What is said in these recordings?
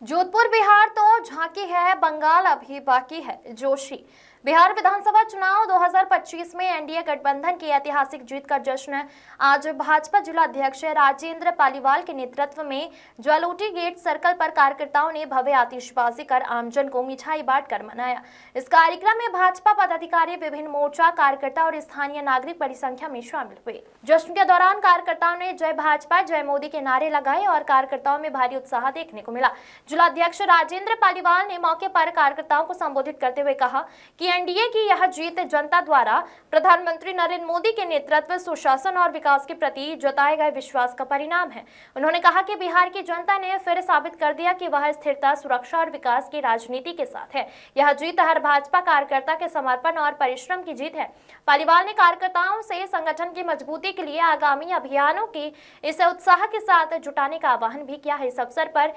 जोधपुर बिहार तो झांकी है, बंगाल अभी बाकी है। जोशी बिहार विधानसभा चुनाव 2025 में एनडीए गठबंधन की ऐतिहासिक जीत का जश्न आज भाजपा जिला अध्यक्ष राजेंद्र पालीवाल के नेतृत्व में ज्वालोटी गेट सर्कल पर कार्यकर्ताओं ने भव्य आतिशबाजी कर आमजन को मिठाई बांटकर मनाया। इस कार्यक्रम में भाजपा पदाधिकारी, विभिन्न मोर्चा कार्यकर्ता और स्थानीय नागरिक बड़ी संख्या में शामिल हुए। जश्न के दौरान कार्यकर्ताओं ने जय भाजपा, जय मोदी के नारे लगाए और कार्यकर्ताओं में भारी उत्साह देखने को मिला। जिलाध्यक्ष राजेंद्र पालीवाल ने मौके पर कार्यकर्ताओं को संबोधित करते हुए कहा कि एनडीए की यह जीत जनता द्वारा प्रधानमंत्री नरेंद्र मोदी के नेतृत्व, सुशासन और विकास के प्रति जताए गए विश्वास का परिणाम है। उन्होंने कहा कि बिहार की जनता ने फिर साबित कर दिया कि वह स्थिरता, सुरक्षा और विकास की राजनीति के साथ है। यह जीत हर भाजपा कार्यकर्ता के समर्पण और परिश्रम की जीत है। पालीवाल ने कार्यकर्ताओं से संगठन की मजबूती के लिए आगामी अभियानों की इस उत्साह के साथ जुटाने का आह्वान भी किया है। इस अवसर पर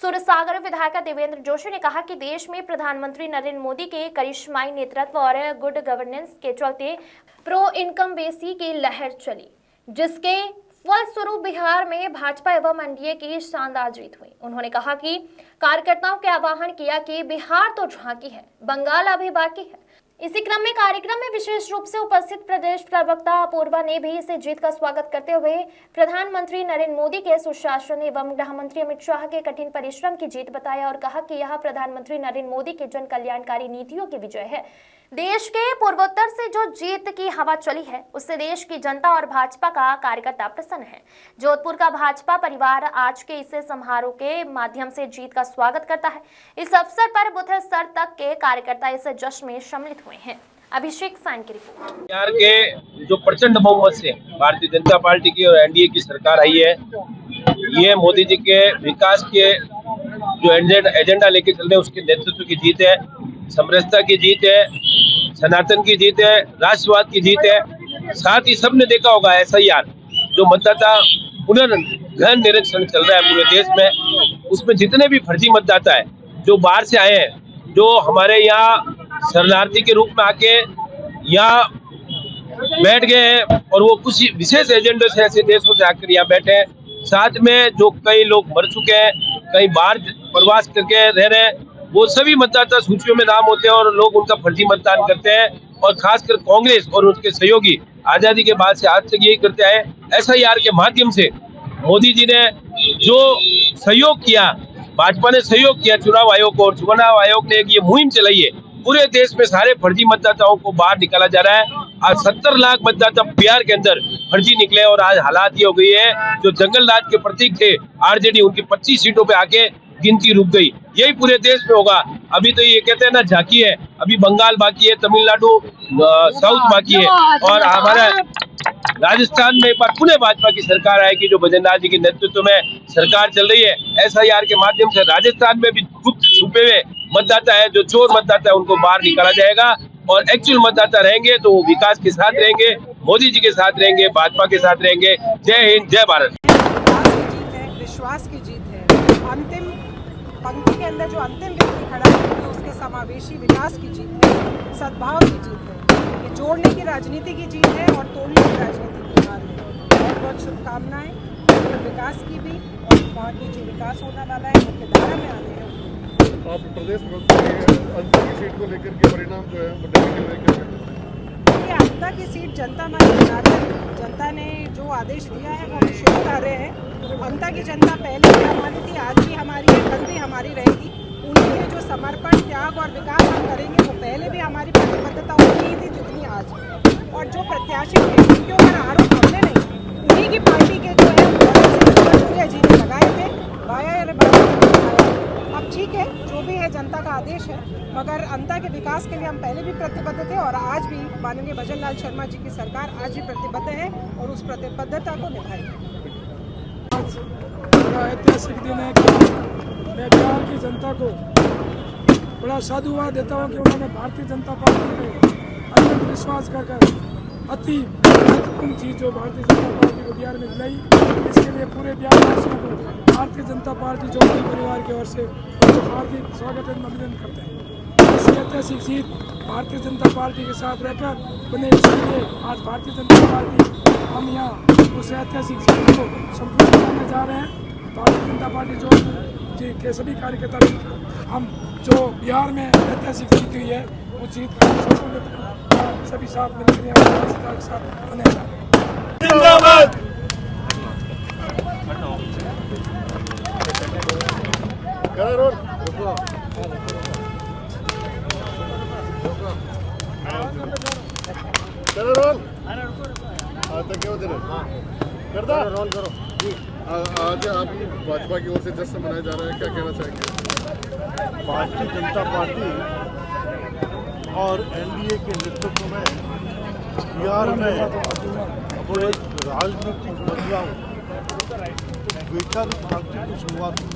सूरसागर विधायक देवेंद्र जोशी ने कहा कि देश में प्रधानमंत्री नरेंद्र मोदी के करिश्माई नेतृत्व और गुड गवर्नेंस के चलते प्रो इनकम बेसी की लहर चली, जिसके फलस्वरूप बिहार में भाजपा एवं एनडीए की शानदार जीत हुई। उन्होंने कहा कि कार्यकर्ताओं के आह्वान किया कि बिहार तो झांकी है, बंगाल अभी बाकी है। इसी क्रम में कार्यक्रम में विशेष रूप से उपस्थित प्रदेश प्रवक्ता अपूर्वा ने भी इस जीत का स्वागत करते हुए प्रधानमंत्री नरेंद्र मोदी के सुशासन एवं गृह मंत्री अमित शाह के कठिन परिश्रम की जीत बताया और कहा कि यह प्रधानमंत्री नरेंद्र मोदी के जन कल्याणकारी नीतियों की विजय है। देश के पूर्वोत्तर से जो जीत की हवा चली है, उससे देश की जनता और भाजपा का कार्यकर्ता प्रसन्न है। जोधपुर का भाजपा परिवार आज के इस समारोह के माध्यम से जीत का स्वागत करता है। इस अवसर पर बूथ स्तर तक के कार्यकर्ता इस जश्न में सम्मिलित हुए हैं। अभिषेक साइन की रिपोर्ट। बिहार के जो प्रचंड बहुमत से भारतीय जनता पार्टी की और एनडीए की सरकार आई है, ये मोदी जी के विकास के जो एजेंडा लेके चल रहे हैं उसके नेतृत्व की जीत है, समरसता की जीत है, सनातन की जीत है, राष्ट्रवाद की जीत है। साथ ही सबने देखा होगा एसआईआर जो मतदाता पुनर्गहन निरीक्षण चल रहा है पूरे देश में, उसमें जितने भी फर्जी मतदाता है जो बाहर से आए हैं, जो हमारे यहाँ शरणार्थी के रूप में आके यहाँ बैठ गए हैं और वो कुछ विशेष एजेंडे से ऐसे देशों से आकर यहाँ बैठे हैं, साथ में जो कई लोग मर चुके हैं, कई बाहर प्रवास करके रह रहे हैं, वो सभी मतदाता सूचियों में नाम होते हैं और लोग उनका फर्जी मतदान करते हैं। और खासकर कांग्रेस और उसके सहयोगी आजादी के बाद से आज तक यही करते आए। एसआईआर के माध्यम से मोदी जी ने जो सहयोग किया, भाजपा ने सहयोग किया चुनाव आयोग को, और चुनाव आयोग ने ये मुहिम चलाई है, पूरे देश में सारे फर्जी मतदाताओं को बाहर निकाला जा रहा है। आज 70 लाख मतदाता बिहार के अंदर फर्जी निकले और आज हालात ये हो गई है, जो जंगल राज के प्रतीक थे आरजेडी, उनकी 25 सीटों पे आके गिनती रुक गई। यही पूरे देश में होगा। अभी तो ये कहते हैं ना झांकी है, अभी बंगाल बाकी है, तमिलनाडु साउथ बाकी है, और हमारा राजस्थान में एक बार पुनः भाजपा की सरकार आएगी जो भजनलाल जी के नेतृत्व में सरकार चल रही है। एसआईआर के माध्यम से राजस्थान में भी गुप्त छुपे हुए मतदाता है, जो चोर मतदाता है, उनको बाहर निकाला जाएगा और एक्चुअल मतदाता रहेंगे तो वो विकास के साथ रहेंगे, मोदी जी के साथ रहेंगे, भाजपा के साथ रहेंगे। जय हिंद, जय भारत। विश्वास की जीत है। अंतिम पंक्ति के अंदर जो अंतिम व्यक्ति खड़ा है उसके समावेशी विकास की जीत है, सद्भाव की जीत है, ये जोड़ने की राजनीति की जीत है और तोड़ने की राजनीति की हार है। बहुत बहुत शुभकामनाएं विकास की भी, और वहाँ की जो विकास होने वाला है मुख्यधारा में आने हैं। आप प्रदेश अंतर की सीट को लेकर के परिणाम जो है बताने के लिए ये अंता की सीट जनता हमारी बना रही है। जनता ने जो आदेश दिया है वो हम स्वीकार रहे हैं। अंता की जनता पहले भी हमारी थी, आज भी हमारी है, कल भी हमारी रहेगी। उनके लिए जो समर्पण, त्याग और विकास हम करेंगे वो पहले भी हमारी प्रतिबद्धता उतनी ही थी जितनी आज है। और जो प्रत्याशी थे उनके ऊपर आरोप हमने नहीं, उन्हीं की पार्टी के जो है जी ने लगाए थे। अब ठीक है, जो भी है जनता का आदेश है, मगर अंता के विकास के लिए हम पहले भी प्रतिबद्ध थे और आज भी माननीय भजनलाल शर्मा जी की सरकार आज भी प्रतिबद्ध है और उस प्रतिबद्धता को निभाएगी। बड़ा ऐतिहासिक दिन है कि मैं बिहार की जनता को बड़ा साधुवाद देता हूँ कि उन्होंने भारतीय जनता पार्टी पे अत्यंत विश्वास कर अति महत्वपूर्ण चीज़ जो भारतीय जनता पार्टी को बिहार में दिलाई, इसके लिए पूरे बिहारवासियों को भारतीय जनता पार्टी जोशी परिवार की ओर से हार्दिक स्वागत एवं अभिनंदन करते हैं। इस ऐतिहासिक जीत भारतीय जनता पार्टी के साथ रहकर बने, इसलिए आज भारतीय जनता पार्टी हम यहाँ उस ऐतिहासिक जीत को संपूर्ण करने जा रहे हैं। भारतीय जनता पार्टी जो पार्टी के सभी कार्यकर्ता मिलकर हम जो बिहार में ऐतिहासिक जीत हुई है वो जीत का सभी साथ मिलकर यहाँ साथ मनाया जा रहा है। आज आप भाजपा की ओर से जश्न मनाया जा रहा है, क्या कहना चाहेंगे? भारतीय जनता पार्टी और एनडीए के नेतृत्व में बिहार में वो एक राजनीतिक बदलाव, वैचारिक क्रांति की शुरुआत हुई।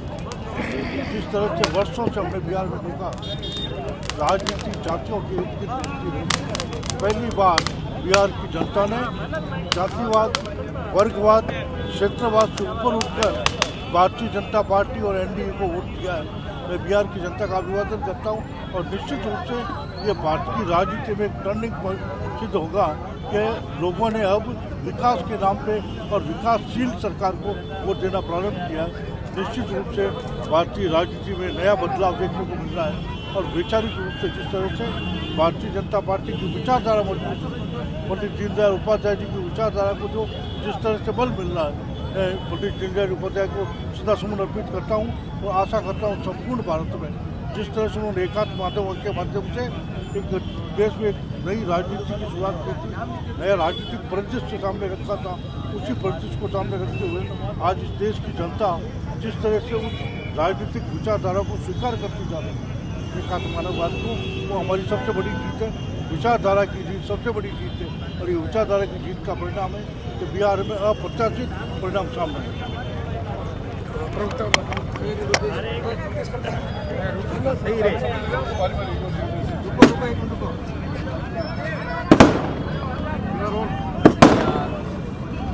जिस तरह से वर्षों से हमने बिहार में देखा राजनीतिक जातियों की पहली बार बिहार की जनता ने जातिवाद, वर्गवाद, क्षेत्रवाद से ऊपर उठकर भारतीय जनता पार्टी और एनडीए को वोट दिया है। मैं बिहार की जनता का अभिवादन करता हूं और निश्चित रूप से ये भारत की राजनीति में एक टर्निंग पॉइंट सिद्ध होगा कि लोगों ने अब विकास के नाम पे और विकासशील सरकार को वोट देना प्रारंभ किया है। निश्चित रूप से भारतीय राजनीति में नया बदलाव देखने को मिल रहा है और वैचारिक रूप से जिस तरह से भारतीय जनता पार्टी की विचारधारा मजबूत है, पंडित दीनदयाल उपाध्याय जी की विचारधारा को जो जिस तरह से बल मिल रहा है, पंडित दीनदयाल उपाध्याय को श्रद्धासुमन अर्पित करता हूँ और आशा करता हूँ संपूर्ण भारत में जिस तरह से उन्होंने एकात्म माध्यमों के माध्यम से एक देश में एक नई राजनीति की शुरुआत की थी, नया राजनीतिक परिदृश्य सामने रखा था, उसी परिदृश्य को सामने रखते हुए आज इस देश की जनता जिस तरह से उस राजनीतिक विचारधारा को स्वीकार करती जा रही है, एकात्म मानववाद को, वो हमारी सबसे बड़ी जीत है। विचारधारा की जीत सबसे बड़ी जीत है और ये विचारधारा की जीत का परिणाम है कि बिहार में अप्रत्याशित परिणाम सामने है।